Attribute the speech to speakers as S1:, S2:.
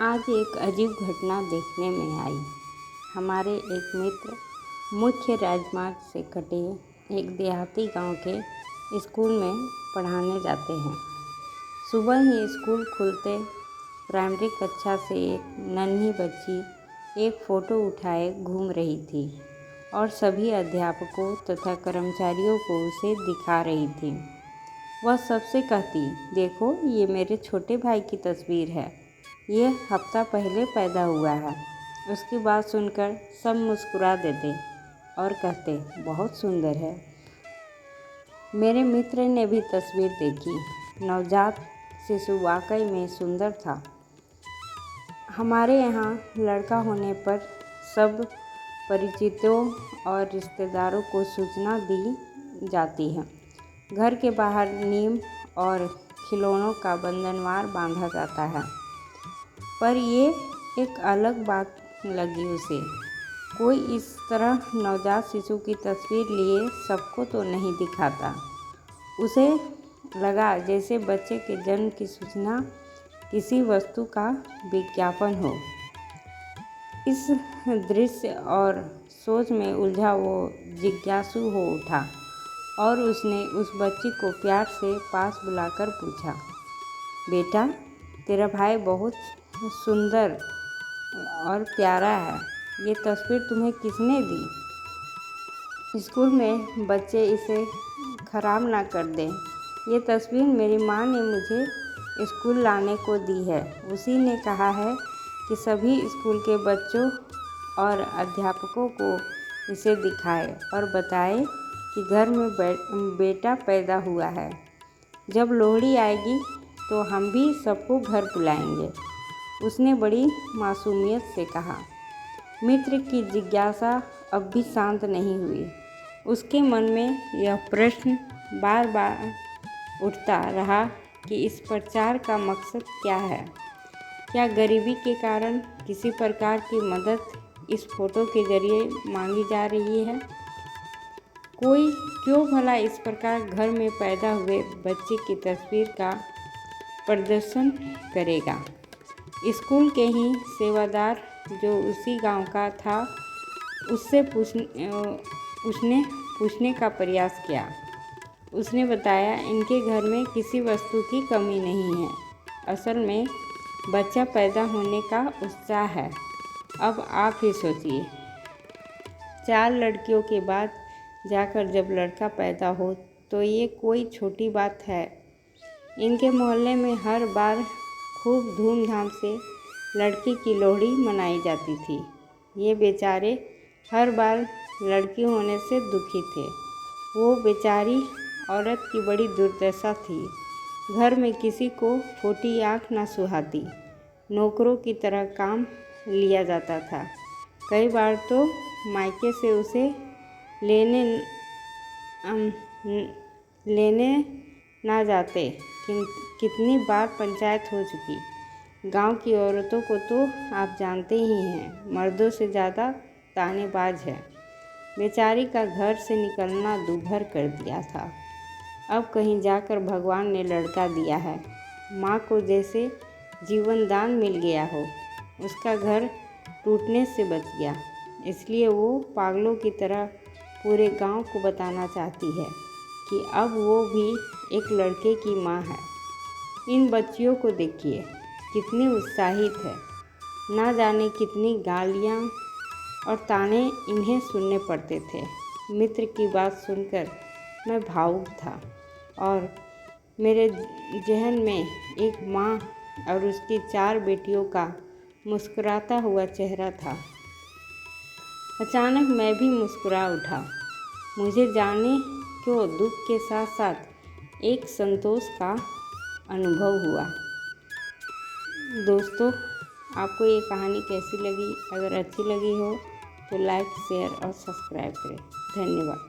S1: आज एक अजीब घटना देखने में आई। हमारे एक मित्र मुख्य राजमार्ग से कटे एक देहाती गांव के स्कूल में पढ़ाने जाते हैं। सुबह ही स्कूल खुलते प्राइमरी कक्षा से एक नन्ही बच्ची एक फ़ोटो उठाए घूम रही थी और सभी अध्यापकों तथा कर्मचारियों को उसे दिखा रही थी। वह सबसे कहती, देखो ये मेरे छोटे भाई की तस्वीर है, ये हफ्ता पहले पैदा हुआ है। उसकी बात सुनकर सब मुस्कुरा देते और कहते, बहुत सुंदर है। मेरे मित्र ने भी तस्वीर देखी। नवजात शिशु वाकई में सुंदर था। हमारे यहाँ लड़का होने पर सब परिचितों और रिश्तेदारों को सूचना दी जाती है। घर के बाहर नीम और खिलौनों का बंधनवार बांधा जाता है। पर ये एक अलग बात लगी उसे। कोई इस तरह नवजात शिशु की तस्वीर लिए सबको तो नहीं दिखाता। उसे लगा जैसे बच्चे के जन्म की सूचना किसी वस्तु का विज्ञापन हो। इस दृश्य और सोच में उलझा वो जिज्ञासु हो उठा और उसने उस बच्ची को प्यार से पास बुलाकर पूछा, बेटा, तेरा भाई बहुत सुंदर और प्यारा है। ये तस्वीर तुम्हें किसने दी? स्कूल में बच्चे इसे खराब ना कर दें। ये तस्वीर मेरी माँ ने मुझे स्कूल लाने को दी है। उसी ने कहा है कि सभी स्कूल के बच्चों और अध्यापकों को इसे दिखाए और बताए कि घर में बेटा पैदा हुआ है। जब लोहड़ी आएगी तो हम भी सबको घर बुलाएंगे। उसने बड़ी मासूमियत से कहा। मित्र की जिज्ञासा अब भी शांत नहीं हुई। उसके मन में यह प्रश्न बार बार उठता रहा कि इस प्रचार का मकसद क्या है। क्या गरीबी के कारण किसी प्रकार की मदद इस फोटो के जरिए मांगी जा रही है? कोई क्यों भला इस प्रकार घर में पैदा हुए बच्चे की तस्वीर का प्रदर्शन करेगा? स्कूल के ही सेवादार जो उसी गांव का था, उसने पूछने का प्रयास किया। उसने बताया, इनके घर में किसी वस्तु की कमी नहीं है। असल में बच्चा पैदा होने का उत्साह है। अब आप ही सोचिए, 4 लड़कियों के बाद जाकर जब लड़का पैदा हो तो ये कोई छोटी बात है। इनके मोहल्ले में हर बार खूब धूमधाम से लड़की की लोहड़ी मनाई जाती थी। ये बेचारे हर बार लड़की होने से दुखी थे। वो बेचारी औरत की बड़ी दुर्दशा थी। घर में किसी को फूटी आँख न सुहाती। नौकरों की तरह काम लिया जाता था। कई बार तो मायके से उसे लेने ना जाते। कितनी बार पंचायत हो चुकी। गांव की औरतों को तो आप जानते ही हैं, मर्दों से ज़्यादा तानेबाज है। बेचारी का घर से निकलना दूभर कर दिया था। अब कहीं जाकर भगवान ने लड़का दिया है। माँ को जैसे जीवन दान मिल गया हो। उसका घर टूटने से बच गया। इसलिए वो पागलों की तरह पूरे गांव को बताना चाहती है कि अब वो भी एक लड़के की माँ है। इन बच्चियों को देखिए, कितनी उत्साहित है। ना जाने कितनी गालियाँ और ताने इन्हें सुनने पड़ते थे। मित्र की बात सुनकर मैं भावुक था और मेरे जहन में एक माँ और उसकी 4 बेटियों का मुस्कुराता हुआ चेहरा था। अचानक मैं भी मुस्कुरा उठा। मुझे जाने क्यों दुख के साथ साथ एक संतोष का अनुभव हुआ। दोस्तों, आपको ये कहानी कैसी लगी? अगर अच्छी लगी हो तो लाइक, शेयर और सब्सक्राइब करें। धन्यवाद।